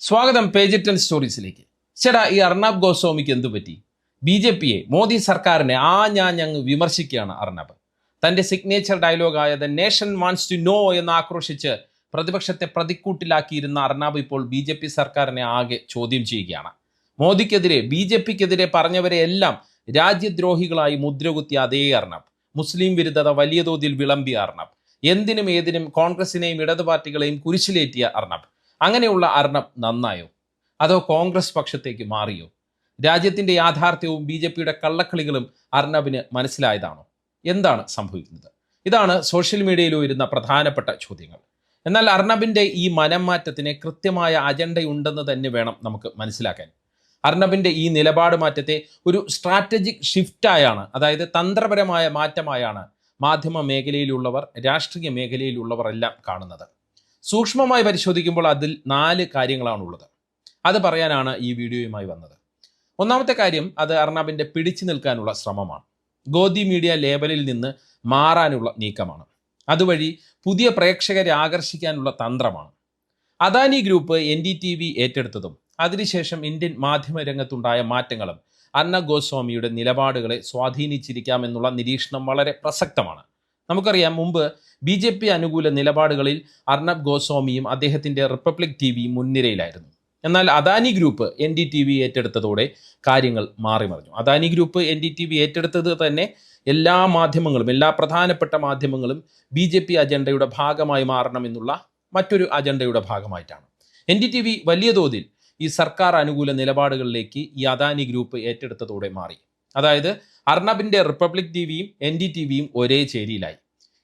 സ്വാഗതം പേജ് 10 സ്റ്റോറീസിലേക്ക്. ചേട്ടാ, ഈ അർണബ് ഗോസ്വാമിക്ക് എന്തു പറ്റി? ബി.ജെ.പിയെ, മോദി സർക്കാരിനെ ഞങ്ങ് വിമർശിക്കുകയാണ് അർണബ്. തന്റെ സിഗ്നേച്ചർ ഡയലോഗായ the nation wants to know എന്ന് ആക്രോശിച്ച് പ്രതിപക്ഷത്തെ പ്രതിക്കൂട്ടിലാക്കിയിരുന്ന അർണബ് ഇപ്പോൾ ബി.ജെ.പി സർക്കാരിനെ ആകെ ചോദ്യം ചെയ്യുകയാണ്. മോദിക്കെതിരെ, ബി.ജെ.പിക്കെതിരെ പറഞ്ഞവരെ എല്ലാം രാജ്യദ്രോഹികളായി മുദ്രകുത്തിയ അതേ അർണബ്, മുസ്ലിം വിരുദ്ധത വലിയ തോതിൽ വിളമ്പിയ അർണബ്, എന്തിനും ഏതിനും കോൺഗ്രസിനെയും ഇടതു പാർട്ടികളെയും കുരിശിലേറ്റിയ അർണബ്. അങ്ങനെയുള്ള അർണബ് നന്നായോ, അതോ കോൺഗ്രസ് പക്ഷത്തേക്ക് മാറിയോ? രാജ്യത്തിന്റെ യാഥാർത്ഥ്യവും ബി.ജെ.പിയുടെ കള്ളക്കളികളും അർണബിന് മനസ്സിലായതാണോ? എന്താണ് സംഭവിക്കുന്നത്? ഇതാണ് സോഷ്യൽ മീഡിയയിൽ ഉയരുന്ന പ്രധാനപ്പെട്ട ചോദ്യങ്ങൾ. എന്നാൽ അർണബിന്റെ ഈ മനം മാറ്റത്തിന് കൃത്യമായ അജണ്ടയുണ്ടെന്ന് തന്നെ വേണം നമുക്ക് മനസ്സിലാക്കാൻ. അർണബിന്റെ ഈ നിലപാട് മാറ്റത്തെ ഒരു സ്ട്രാറ്റജിക് ഷിഫ്റ്റായാണ്, അതായത് തന്ത്രപരമായ മാറ്റമായാണ് മാധ്യമ മേഖലയിലുള്ളവർ, രാഷ്ട്രീയ മേഖലയിലുള്ളവർ എല്ലാം കാണുന്നത്. സൂക്ഷ്മമായി പരിശോധിക്കുമ്പോൾ അതിൽ 4 കാര്യങ്ങളാണുള്ളത്. അത് പറയാനാണ് ഈ വീഡിയോയുമായി വന്നത്. ഒന്നാമത്തെ കാര്യം, അത് അർണബിന്റെ പിടിച്ചു നിൽക്കാനുള്ള ശ്രമമാണ്. ഗോദി മീഡിയ ലേബലിൽ നിന്ന് മാറാനുള്ള നീക്കമാണ്. അതുവഴി പുതിയ പ്രേക്ഷകരെ ആകർഷിക്കാനുള്ള തന്ത്രമാണ്. അദാനി ഗ്രൂപ്പ് NDTV ഏറ്റെടുത്തതും അതിനുശേഷം ഇന്ത്യൻ മാധ്യമ രംഗത്തുണ്ടായ മാറ്റങ്ങളും അർണബ് ഗോസ്വാമിയുടെ നിലപാടുകളെ സ്വാധീനിച്ചിരിക്കാമെന്നുള്ള നിരീക്ഷണം വളരെ പ്രസക്തമാണ്. നമുക്കറിയാം, മുമ്പ് ബി.ജെ.പി അനുകൂല നിലപാടുകളിൽ അർണബ് ഗോസ്വാമിയും അദ്ദേഹത്തിൻ്റെ റിപ്പബ്ലിക് ടിവിയും മുൻനിരയിലായിരുന്നു. എന്നാൽ അദാനി ഗ്രൂപ്പ് NDTV ഏറ്റെടുത്തതോടെ കാര്യങ്ങൾ മാറിമറിഞ്ഞു. അദാനി ഗ്രൂപ്പ് NDTV ഏറ്റെടുത്തത് തന്നെ എല്ലാ മാധ്യമങ്ങളും, എല്ലാ പ്രധാനപ്പെട്ട മാധ്യമങ്ങളും ബി.ജെ.പി അജണ്ടയുടെ ഭാഗമായി മാറണമെന്നുള്ള മറ്റൊരു അജണ്ടയുടെ ഭാഗമായിട്ടാണ്. NDTV വലിയ തോതിൽ ഈ സർക്കാർ അനുകൂല നിലപാടുകളിലേക്ക് ഈ അദാനി ഗ്രൂപ്പ് ഏറ്റെടുത്തതോടെ മാറി. അതായത് അർണബിൻ്റെ റിപ്പബ്ലിക് ടിവിയും NDTVയും ഒരേ ചേരിയിലായി.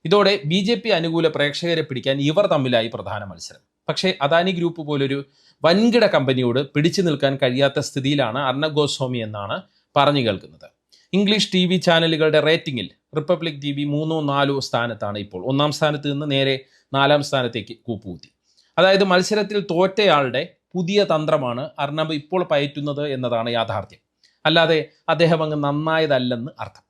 ഇതോടെ ബി.ജെ.പി അനുകൂല പ്രേക്ഷകരെ പിടിക്കാൻ ഇവർ തമ്മിലായി പ്രധാന മത്സരം. പക്ഷേ അദാനി ഗ്രൂപ്പ് പോലൊരു വൻകിട കമ്പനിയോട് പിടിച്ചു നിൽക്കാൻ കഴിയാത്ത സ്ഥിതിയിലാണ് അർണബ് ഗോസ്വാമി എന്നാണ് പറഞ്ഞു കേൾക്കുന്നത്. ഇംഗ്ലീഷ് TV ചാനലുകളുടെ റേറ്റിംഗിൽ റിപ്പബ്ലിക് TV 3ഓ 4ഓ സ്ഥാനത്താണ് ഇപ്പോൾ. 1ാം സ്ഥാനത്ത് നിന്ന് നേരെ 4ാം സ്ഥാനത്തേക്ക് കൂപ്പുകുത്തി. അതായത് മത്സരത്തിൽ തോറ്റയാളുടെ പുതിയ തന്ത്രമാണ് അർണബ് ഇപ്പോൾ പയറ്റുന്നത് എന്നതാണ് യാഥാർത്ഥ്യം. അല്ലാതെ അദ്ദേഹം അങ്ങ് നന്നായതല്ലെന്ന് അർത്ഥം.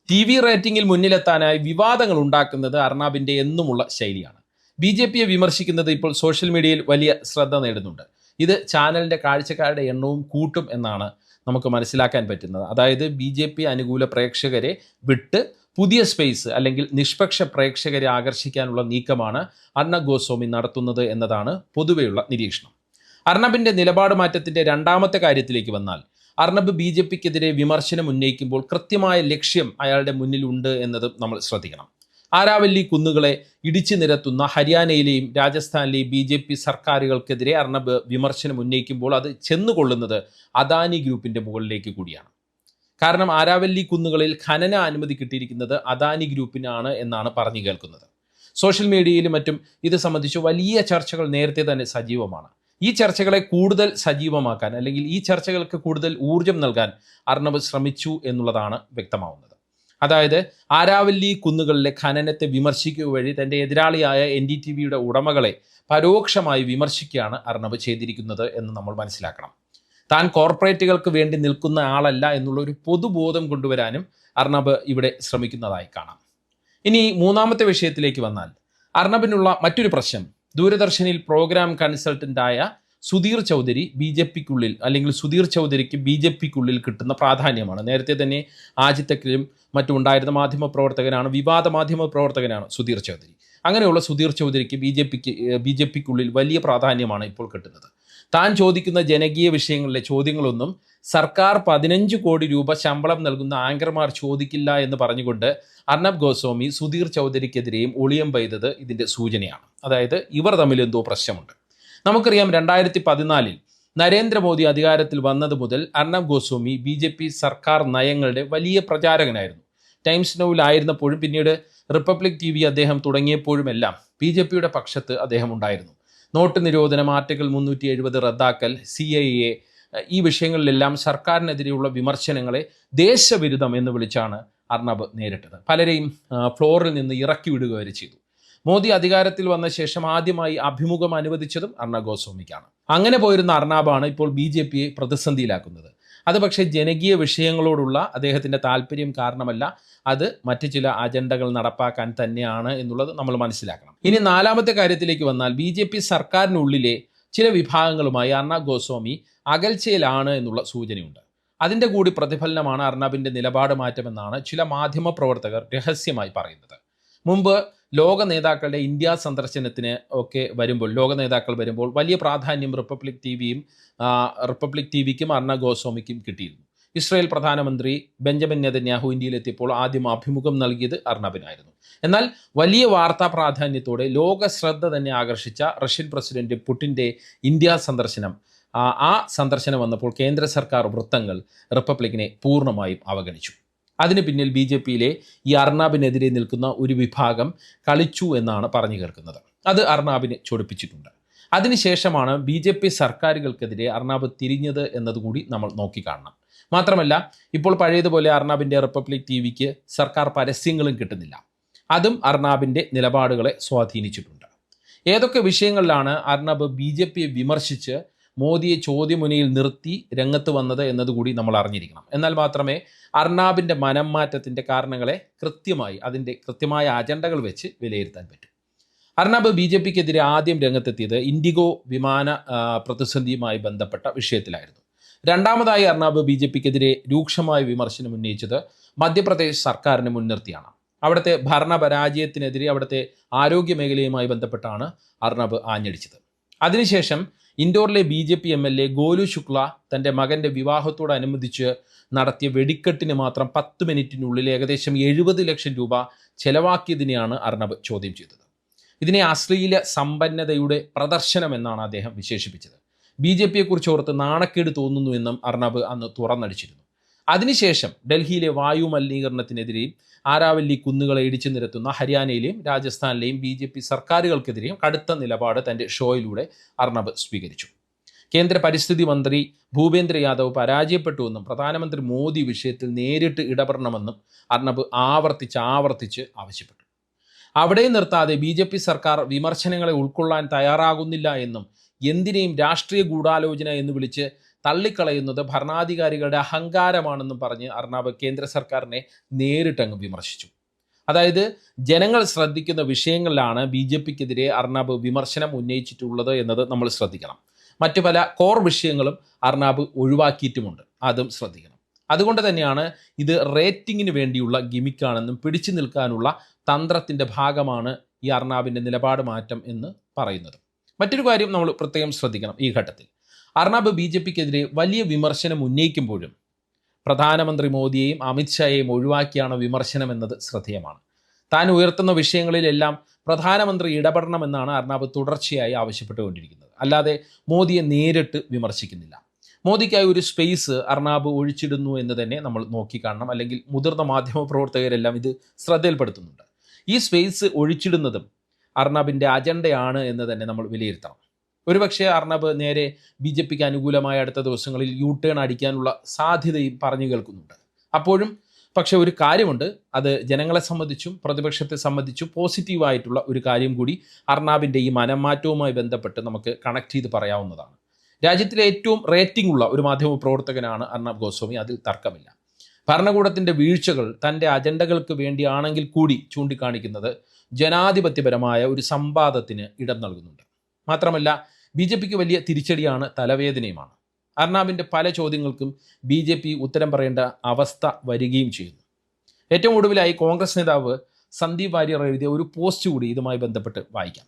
TV റേറ്റിംഗിൽ മുന്നിലെത്താനായി വിവാദങ്ങൾ ഉണ്ടാക്കുന്നത് അർണബിൻ്റെ എന്നുമുള്ള ശൈലിയാണ്. ബി.ജെ.പിയെ വിമർശിക്കുന്നത് ഇപ്പോൾ സോഷ്യൽ മീഡിയയിൽ വലിയ ശ്രദ്ധ നേടുന്നുണ്ട്. ഇത് ചാനലിൻ്റെ കാഴ്ചക്കാരുടെ എണ്ണവും കൂട്ടും എന്നാണ് നമുക്ക് മനസ്സിലാക്കാൻ പറ്റുന്നത്. അതായത് ബി.ജെ.പി അനുകൂല പ്രേക്ഷകരെ വിട്ട് പുതിയ സ്പേസ്, അല്ലെങ്കിൽ നിഷ്പക്ഷ പ്രേക്ഷകരെ ആകർഷിക്കാനുള്ള നീക്കമാണ് അർണബ് ഗോസ്വാമി നടത്തുന്നത് എന്നതാണ് പൊതുവെയുള്ള നിരീക്ഷണം. അർണബിൻ്റെ നിലപാട് മാറ്റത്തിൻ്റെ രണ്ടാമത്തെ കാര്യത്തിലേക്ക് വന്നാൽ, അർണബ് ബി.ജെ.പിക്കെതിരെ വിമർശനം ഉന്നയിക്കുമ്പോൾ കൃത്യമായ ലക്ഷ്യം അയാളുടെ മുന്നിലുണ്ട് എന്നതും നമ്മൾ ശ്രദ്ധിക്കണം. ആരാവല്ലി കുന്നുകളെ ഇടിച്ചു നിരത്തുന്ന ഹരിയാനയിലെയും രാജസ്ഥാനിലെയും ബി.ജെ.പി സർക്കാരുകൾക്കെതിരെ അർണബ് വിമർശനം ഉന്നയിക്കുമ്പോൾ അത് ചെന്നുകൊള്ളുന്നത് അദാനി ഗ്രൂപ്പിൻ്റെ മുകളിലേക്ക് കൂടിയാണ്. കാരണം ആരാവല്ലി കുന്നുകളിൽ ഖനന അനുമതി കിട്ടിയിരിക്കുന്നത് അദാനി ഗ്രൂപ്പിനാണ് എന്നാണ് പറഞ്ഞു കേൾക്കുന്നത്. സോഷ്യൽ മീഡിയയിലും മറ്റും ഇത് സംബന്ധിച്ച് വലിയ ചർച്ചകൾ നേരത്തെ തന്നെ സജീവമാണ്. ഈ ചർച്ചകളെ കൂടുതൽ സജീവമാക്കാൻ, അല്ലെങ്കിൽ ഈ ചർച്ചകൾക്ക് കൂടുതൽ ഊർജം നൽകാൻ അർണബ് ശ്രമിച്ചു എന്നുള്ളതാണ് വ്യക്തമാവുന്നത്. അതായത് ആരാവല്ലി കുന്നുകളിലെ ഖനനത്തെ വിമർശിക്കുക വഴി തൻ്റെ എതിരാളിയായ NDTVയുടെ ഉടമകളെ പരോക്ഷമായി വിമർശിക്കുകയാണ് അർണബ് ചെയ്തിരിക്കുന്നത് എന്ന് നമ്മൾ മനസ്സിലാക്കണം. താൻ കോർപ്പറേറ്റുകൾക്ക് വേണ്ടി നിൽക്കുന്ന ആളല്ല എന്നുള്ളൊരു പൊതുബോധം കൊണ്ടുവരാനും അർണബ് ഇവിടെ ശ്രമിക്കുന്നതായി കാണാം. ഇനി മൂന്നാമത്തെ വിഷയത്തിലേക്ക് വന്നാൽ, അർണബിനുള്ള മറ്റൊരു പ്രശ്നം ദൂരദർശനിൽ പ്രോഗ്രാം കൺസൾട്ടൻ്റായ സുധീർ ചൗധരി ബി.ജെ.പിക്കുള്ളിൽ, അല്ലെങ്കിൽ സുധീർ ചൗധരിക്ക് ബി.ജെ.പിക്കുള്ളിൽ കിട്ടുന്ന പ്രാധാന്യമാണ്. നേരത്തെ തന്നെ ആജിത്തക്കിലും മറ്റും ഉണ്ടായിരുന്ന മാധ്യമപ്രവർത്തകനാണ്, വിവാദ മാധ്യമ പ്രവർത്തകനാണ് സുധീർ ചൗധരി. അങ്ങനെയുള്ള സുധീർ ചൗധരിക്ക് ബി.ജെ.പിക്കുള്ളിൽ വലിയ പ്രാധാന്യമാണ് ഇപ്പോൾ കിട്ടുന്നത്. താൻ ചോദിക്കുന്ന ജനകീയ വിഷയങ്ങളിലെ ചോദ്യങ്ങളൊന്നും സർക്കാർ 15 കോടി രൂപ ശമ്പളം നൽകുന്ന ആങ്കർമാർ ചോദിക്കില്ല എന്ന് പറഞ്ഞുകൊണ്ട് അർണബ് ഗോസ്വാമി സുധീർ ചൗധരിക്കെതിരെയും ഒളിയം പെയ്തത് ഇതിൻ്റെ സൂചനയാണ്. അതായത് ഇവർ തമ്മിൽ എന്തോ പ്രശ്നമുണ്ട്. നമുക്കറിയാം, 2014 നരേന്ദ്രമോദി അധികാരത്തിൽ വന്നത് മുതൽ അർണബ് ഗോസ്വാമി ബി.ജെ.പി സർക്കാർ നയങ്ങളുടെ വലിയ പ്രചാരകനായിരുന്നു. ടൈംസ് നൗവിലായിരുന്നപ്പോഴും പിന്നീട് റിപ്പബ്ലിക് TV അദ്ദേഹം തുടങ്ങിയപ്പോഴുമെല്ലാം ബി.ജെ.പിയുടെ പക്ഷത്ത് അദ്ദേഹം ഉണ്ടായിരുന്നു. നോട്ട് നിരോധനം, ആർട്ടിക്കിൾ 370 റദ്ദാക്കൽ, CAA, ഈ വിഷയങ്ങളിലെല്ലാം സർക്കാരിനെതിരെയുള്ള വിമർശനങ്ങളെ ദേശവിരുദ്ധം എന്ന് വിളിച്ചാണ് അർണബ് നേരിട്ടത്. പലരെയും ഫ്ലോറിൽ നിന്ന് ഇറക്കി വിടുക വരെ ചെയ്തു. മോദി അധികാരത്തിൽ വന്ന ശേഷം ആദ്യമായി അഭിമുഖം അനുവദിച്ചതും അർണബ് ഗോസ്വാമിക്കാണ്. അങ്ങനെ പോയിരുന്ന അർണബാണ് ഇപ്പോൾ ബി.ജെ.പിയെ പ്രതിസന്ധിയിലാക്കുന്നത്. അത് പക്ഷേ ജനകീയ വിഷയങ്ങളോടുള്ള അദ്ദേഹത്തിൻ്റെ താല്പര്യം കാരണമല്ല, അത് മറ്റു ചില അജണ്ടകൾ നടപ്പാക്കാൻ തന്നെയാണ് എന്നുള്ളത് നമ്മൾ മനസ്സിലാക്കണം. ഇനി നാലാമത്തെ കാര്യത്തിലേക്ക് വന്നാൽ, ബി.ജെ.പി സർക്കാരിനുള്ളിലെ ചില വിഭാഗങ്ങളുമായി അർണബ് ഗോസ്വാമി അകൽച്ചയിലാണ് എന്നുള്ള സൂചനയുണ്ട്. അതിൻ്റെ കൂടി പ്രതിഫലനമാണ് അർണബിൻ്റെ നിലപാട് മാറ്റമെന്നാണ് ചില മാധ്യമ പ്രവർത്തകർ രഹസ്യമായി പറയുന്നത്. മുമ്പ് ലോക നേതാക്കളുടെ ഇന്ത്യ സന്ദർശനത്തിന് ഒക്കെ വരുമ്പോൾ വലിയ പ്രാധാന്യം റിപ്പബ്ലിക് ടി വിക്കും അർണബ് ഗോസ്വാമിക്കും കിട്ടിയിരുന്നു. ഇസ്രായേൽ പ്രധാനമന്ത്രി ബെഞ്ചമിൻ നെതന്യാഹു ഇന്ത്യയിലെത്തിയപ്പോൾ ആദ്യം അഭിമുഖം നൽകിയത് അർണബിനായിരുന്നു. എന്നാൽ വലിയ വാർത്താ പ്രാധാന്യത്തോടെ ലോക ശ്രദ്ധ തന്നെ ആകർഷിച്ച റഷ്യൻ പ്രസിഡന്റ് പുടിൻ്റെ ഇന്ത്യ സന്ദർശനം വന്നപ്പോൾ കേന്ദ്ര സർക്കാർ വൃത്തങ്ങൾ റിപ്പബ്ലിക്കിനെ പൂർണ്ണമായും അവഗണിച്ചു. അതിന് പിന്നിൽ BJPയിലെ ഈ അർണബിനെതിരെ നിൽക്കുന്ന ഒരു വിഭാഗം കളിച്ചു എന്നാണ് പറഞ്ഞു കേൾക്കുന്നത്. അത് അർണബിനെ ചൊടിപ്പിച്ചിട്ടുണ്ട്. അതിനുശേഷമാണ് BJP സർക്കാരുകൾക്കെതിരെ അർണബ് തിരിഞ്ഞത് എന്നതുകൂടി നമ്മൾ നോക്കിക്കാണണം. മാത്രമല്ല, ഇപ്പോൾ പഴയതുപോലെ അർണബിൻ്റെ റിപ്പബ്ലിക് TVക്ക് സർക്കാർ പരസ്യങ്ങളും കിട്ടുന്നില്ല. അതും അർണബിൻ്റെ നിലപാടുകളെ സ്വാധീനിച്ചിട്ടുണ്ട്. ഏതൊക്കെ വിഷയങ്ങളിലാണ് അർണബ് BJPയെ വിമർശിച്ച് മോദിയെ ചോദ്യമുനയിൽ നിർത്തി രംഗത്ത് വന്നത് എന്നതുകൂടി നമ്മൾ അറിഞ്ഞിരിക്കണം. എന്നാൽ മാത്രമേ അർണബിൻ്റെ മനം മാറ്റത്തിൻ്റെ കാരണങ്ങളെ അതിൻ്റെ കൃത്യമായ അജണ്ടകൾ വെച്ച് വിലയിരുത്താൻ പറ്റും. അർണബ് BJPക്കെതിരെ ആദ്യം രംഗത്തെത്തിയത് ഇൻഡിഗോ വിമാന പ്രതിസന്ധിയുമായി ബന്ധപ്പെട്ട വിഷയത്തിലായിരുന്നു. രണ്ടാമതായി അർണബ് BJPക്കെതിരെ രൂക്ഷമായ വിമർശനം ഉന്നയിച്ചത് മധ്യപ്രദേശ് സർക്കാരിനെ മുൻനിർത്തിയാണ്. അവിടുത്തെ ഭരണപരാജയത്തിനെതിരെ അവിടുത്തെ ആരോഗ്യ മേഖലയുമായി ബന്ധപ്പെട്ടാണ് അർണബ് ആഞ്ഞടിച്ചത്. അതിനുശേഷം ഇൻഡോറിലെ BJP MLA ഗോലു ശുക്ല തൻ്റെ മകൻ്റെ വിവാഹത്തോടനുബന്ധിച്ച് നടത്തിയ വെടിക്കെട്ടിന് മാത്രം 10 മിനിറ്റിനുള്ളിൽ ഏകദേശം 70 ലക്ഷം രൂപ ചെലവാക്കിയതിനെയാണ് അർണബ് ചോദ്യം ചെയ്തത്. ഇതിനെ അശ്ലീല സമ്പന്നതയുടെ പ്രദർശനം എന്നാണ് അദ്ദേഹം വിശേഷിപ്പിച്ചത്. BJPയെക്കുറിച്ച് ഓർത്ത് നാണക്കേട് തോന്നുന്നുവെന്നും അർണബ് അന്ന് തുറന്നടിച്ചിരുന്നു. അതിനുശേഷം ഡൽഹിയിലെ വായു മലിനീകരണത്തിനെതിരെയും ആരാവല്ലി കുന്നുകളെ ഇടിച്ചു നിരത്തുന്ന ഹരിയാനയിലെയും രാജസ്ഥാനിലെയും BJP സർക്കാരുകൾക്കെതിരെയും കടുത്ത നിലപാട് തൻ്റെ ഷോയിലൂടെ അർണബ് സ്വീകരിച്ചു. കേന്ദ്ര പരിസ്ഥിതി മന്ത്രി ഭൂപേന്ദ്ര യാദവ് പരാജയപ്പെട്ടുവെന്നും പ്രധാനമന്ത്രി മോദി വിഷയത്തിൽ നേരിട്ട് ഇടപെടണമെന്നും അർണബ് ആവർത്തിച്ച് ആവശ്യപ്പെട്ടു. അവിടെ നിർത്താതെ BJP സർക്കാർ വിമർശനങ്ങളെ ഉൾക്കൊള്ളാൻ തയ്യാറാകുന്നില്ല എന്നും എന്തിനേയും രാഷ്ട്രീയ ഗൂഢാലോചന എന്ന് വിളിച്ച് തള്ളിക്കളയുന്നത് ഭരണാധികാരികളുടെ അഹങ്കാരമാണെന്നും പറഞ്ഞ് അർണബ് കേന്ദ്ര സർക്കാരിനെ നേരിട്ടങ്ങ് വിമർശിച്ചു. അതായത് ജനങ്ങൾ ശ്രദ്ധിക്കുന്ന വിഷയങ്ങളിലാണ് BJPക്കെതിരെ അർണബ് വിമർശനം ഉന്നയിച്ചിട്ടുള്ളത് എന്നത് നമ്മൾ ശ്രദ്ധിക്കണം. മറ്റു പല കോർ വിഷയങ്ങളും അർണബ് ഒഴിവാക്കിയിട്ടുമുണ്ട്, അതും ശ്രദ്ധിക്കണം. അതുകൊണ്ട് തന്നെയാണ് ഇത് റേറ്റിങ്ങിന് വേണ്ടിയുള്ള ഗിമിക്കാണെന്നും പിടിച്ചു നിൽക്കാനുള്ള തന്ത്രത്തിൻ്റെ ഭാഗമാണ് ഈ അർണബിൻ്റെ നിലപാട് മാറ്റം എന്ന് പറയുന്നത്. മറ്റൊരു കാര്യം നമ്മൾ പ്രത്യേകം ശ്രദ്ധിക്കണം. ഈ ഘട്ടത്തിൽ അർണബ് BJPക്കെതിരെ വലിയ വിമർശനം ഉന്നയിക്കുമ്പോഴും പ്രധാനമന്ത്രി മോദിയെയും അമിത്ഷായെയും ഒഴിവാക്കിയാണ് വിമർശനം എന്നത് ശ്രദ്ധേയമാണ്. താൻ ഉയർത്തുന്ന വിഷയങ്ങളിലെല്ലാം പ്രധാനമന്ത്രി ഇടപെടണമെന്നാണ് അർണബ് തുടർച്ചയായി ആവശ്യപ്പെട്ടുകൊണ്ടിരിക്കുന്നത്. അല്ലാതെ മോദിയെ നേരിട്ട് വിമർശിക്കുന്നില്ല. മോദിക്കായി ഒരു സ്പേസ് അർണബ് ഒഴിച്ചിടുന്നു എന്ന് തന്നെ നമ്മൾ നോക്കിക്കാണണം. അല്ലെങ്കിൽ മുതിർന്ന മാധ്യമ പ്രവർത്തകരെല്ലാം ഇത് ശ്രദ്ധയിൽപ്പെടുത്തുന്നുണ്ട്. ഈ സ്പേസ് ഒഴിച്ചിടുന്നതും അർണബിൻ്റെ അജണ്ടയാണ് എന്ന് തന്നെ നമ്മൾ വിലയിരുത്തണം. ഒരുപക്ഷെ അർണബ് നേരെ BJPക്ക് അനുകൂലമായ അടുത്ത ദിവസങ്ങളിൽ U-ടേൺ അടിക്കാനുള്ള സാധ്യതയും പറഞ്ഞു കേൾക്കുന്നുണ്ട്. അപ്പോഴും പക്ഷെ ഒരു കാര്യമുണ്ട്, അത് ജനങ്ങളെ സംബന്ധിച്ചും പ്രതിപക്ഷത്തെ സംബന്ധിച്ചും പോസിറ്റീവായിട്ടുള്ള ഒരു കാര്യം കൂടി അർണബിൻ്റെ ഈ മനംമാറ്റവുമായി ബന്ധപ്പെട്ട് നമുക്ക് കണക്ട് ചെയ്ത് പറയാവുന്നതാണ്. രാജ്യത്തിലെ ഏറ്റവും റേറ്റിംഗ് ഉള്ള ഒരു മാധ്യമ പ്രവർത്തകനാണ് അർണബ് ഗോസ്വാമി, അതിൽ തർക്കമില്ല. ഭരണകൂടത്തിൻ്റെ വീഴ്ചകൾ തൻ്റെ അജണ്ടകൾക്ക് വേണ്ടിയാണെങ്കിൽ കൂടി ചൂണ്ടിക്കാണിക്കുന്നത് ജനാധിപത്യപരമായ ഒരു സംവാദത്തിന് ഇടം നൽകുന്നുണ്ട്. മാത്രമല്ല BJPക്ക് വലിയ തിരിച്ചടിയാണ്, തലവേദനയുമാണ്. അർണബിൻ്റെ പല ചോദ്യങ്ങൾക്കും BJP ഉത്തരം പറയേണ്ട അവസ്ഥ വരികയും ചെയ്യുന്നു. ഏറ്റവും ഒടുവിലായി കോൺഗ്രസ് നേതാവ് സന്ദീപ് വാര്യർ എഴുതിയ ഒരു പോസ്റ്റ് കൂടി ഇതുമായി ബന്ധപ്പെട്ട് വായിക്കാം.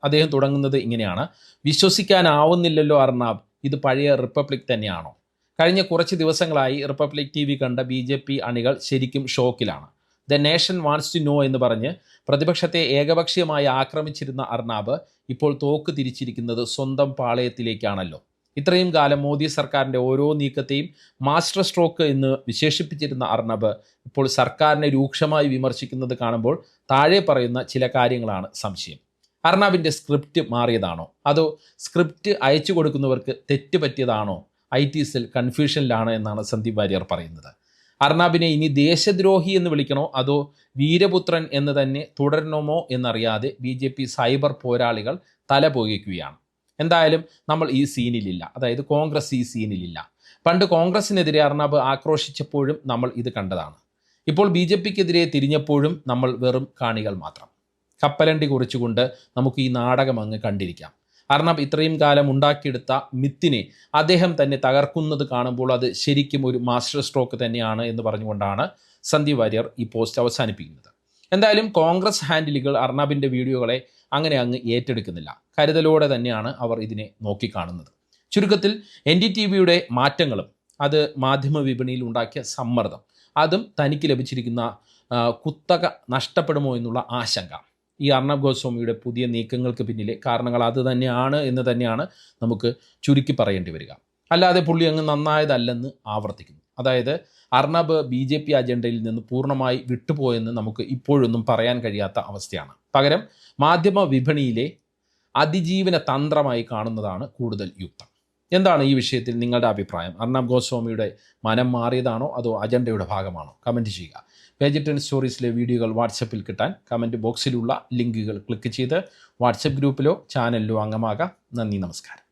അദ്ദേഹം തുടങ്ങുന്നത് ഇങ്ങനെയാണ്: വിശ്വസിക്കാനാവുന്നില്ലല്ലോ അർണബ്, ഇത് പഴയ റിപ്പബ്ലിക് തന്നെയാണോ? കഴിഞ്ഞ കുറച്ച് ദിവസങ്ങളായി റിപ്പബ്ലിക് TV കണ്ട BJP അണികൾ ശരിക്കും ഷോക്കിലാണ്. The nation wants to know എന്ന് പറഞ്ഞ് പ്രതിപക്ഷത്തെ ഏകപക്ഷീയമായി ആക്രമിച്ചിരുന്ന അർണബ് ഇപ്പോൾ തോക്ക് തിരിച്ചിരിക്കുന്നത് സ്വന്തം പാളയത്തിലേക്കാണല്ലോ. ഇത്രയും കാലം മോദി സർക്കാരിൻ്റെ ഓരോ നീക്കത്തെയും മാസ്റ്റർ സ്ട്രോക്ക് എന്ന് വിശേഷിപ്പിച്ചിരുന്ന അർണബ് ഇപ്പോൾ സർക്കാരിനെ രൂക്ഷമായി വിമർശിക്കുന്നത് കാണുമ്പോൾ താഴെ പറയുന്ന ചില കാര്യങ്ങളാണ് സംശയം. അർണബിൻ്റെ സ്ക്രിപ്റ്റ് മാറിയതാണോ, അതോ സ്ക്രിപ്റ്റ് അയച്ചു കൊടുക്കുന്നവർക്ക് തെറ്റ് പറ്റിയതാണോ? IT സെൽ കൺഫ്യൂഷനിലാണ് എന്നാണ് സന്ദീപ് വാര്യർ പറയുന്നത്. അർണബിനെ ഇനി ദേശദ്രോഹി എന്ന് വിളിക്കണോ അതോ വീരപുത്രൻ എന്ന് തന്നെ തുടരണമോ എന്നറിയാതെ BJP സൈബർ പോരാളികൾ തലപോകിക്കുകയാണ്. എന്തായാലും നമ്മൾ ഈ സീനിലില്ല, അതായത് കോൺഗ്രസ് ഈ സീനിലില്ല. പണ്ട് കോൺഗ്രസിനെതിരെ അർണബ് ആക്രോശിച്ചപ്പോഴും നമ്മൾ ഇത് കണ്ടതാണ്. ഇപ്പോൾ BJPക്കെതിരെ തിരിഞ്ഞപ്പോഴും നമ്മൾ വെറും കാണികൾ മാത്രം. കപ്പലണ്ടി കുറിച്ചുകൊണ്ട് നമുക്ക് ഈ നാടകം അങ്ങ് കണ്ടിരിക്കാം. അർണബ് ഇത്രയും കാലം ഉണ്ടാക്കിയെടുത്ത മിത്തിനെ അദ്ദേഹം തന്നെ തകർക്കുന്നത് കാണുമ്പോൾ അത് ശരിക്കും ഒരു മാസ്റ്റർ സ്ട്രോക്ക് തന്നെയാണ് എന്ന് പറഞ്ഞുകൊണ്ടാണ് സന്ദീപ് വാര്യർ ഈ പോസ്റ്റ് അവസാനിപ്പിക്കുന്നത്. എന്തായാലും കോൺഗ്രസ് ഹാൻഡിലുകൾ അർണബിൻ്റെ വീഡിയോകളെ അങ്ങനെ അങ്ങ് ഏറ്റെടുക്കുന്നില്ല. കരുതലോടെ തന്നെയാണ് അവർ ഇതിനെ നോക്കിക്കാണുന്നത്. ചുരുക്കത്തിൽ NDTVയുടെ മാറ്റങ്ങളും അത് മാധ്യമ വിപണിയിൽ ഉണ്ടാക്കിയ സമ്മർദ്ദം അതും തനിക്ക് ലഭിച്ചിരിക്കുന്ന കുത്തക നഷ്ടപ്പെടുമോ എന്നുള്ള ആശങ്ക, ഈ അർണബ് ഗോസ്വാമിയുടെ പുതിയ നീക്കങ്ങൾക്ക് പിന്നിലെ കാരണങ്ങൾ അത് തന്നെയാണ് എന്ന് തന്നെയാണ് നമുക്ക് ചുരുക്കി പറയേണ്ടി വരിക. അല്ലാതെ പുള്ളി അങ്ങ് നന്നായതല്ലെന്ന് ആവർത്തിക്കുന്നു. അതായത് അർണബ് BJP അജണ്ടയിൽ നിന്ന് പൂർണ്ണമായി വിട്ടുപോയെന്ന് നമുക്ക് ഇപ്പോഴൊന്നും പറയാൻ കഴിയാത്ത അവസ്ഥയാണ്. പകരം മാധ്യമ വിപണിയിലെ അതിജീവന തന്ത്രമായി കാണുന്നതാണ് കൂടുതൽ യുക്തം. എന്താണ് ഈ വിഷയത്തിൽ നിങ്ങളുടെ അഭിപ്രായം? അർണബ് ഗോസ്വാമിയുടെ മനം മാറിയതാണോ അതോ അജണ്ടയുടെ ഭാഗമാണോ? കമൻറ്റ് ചെയ്യുക. പേജ് 10 സ്റ്റോറീസിലെ വീഡിയോകൾ വാട്സപ്പിൽ കിട്ടാൻ കമൻറ്റ് ബോക്സിലുള്ള ലിങ്കുകൾ ക്ലിക്ക് ചെയ്ത് വാട്സപ്പ് ഗ്രൂപ്പിലോ ചാനലിലോ അംഗമാകാം. നന്ദി, നമസ്കാരം.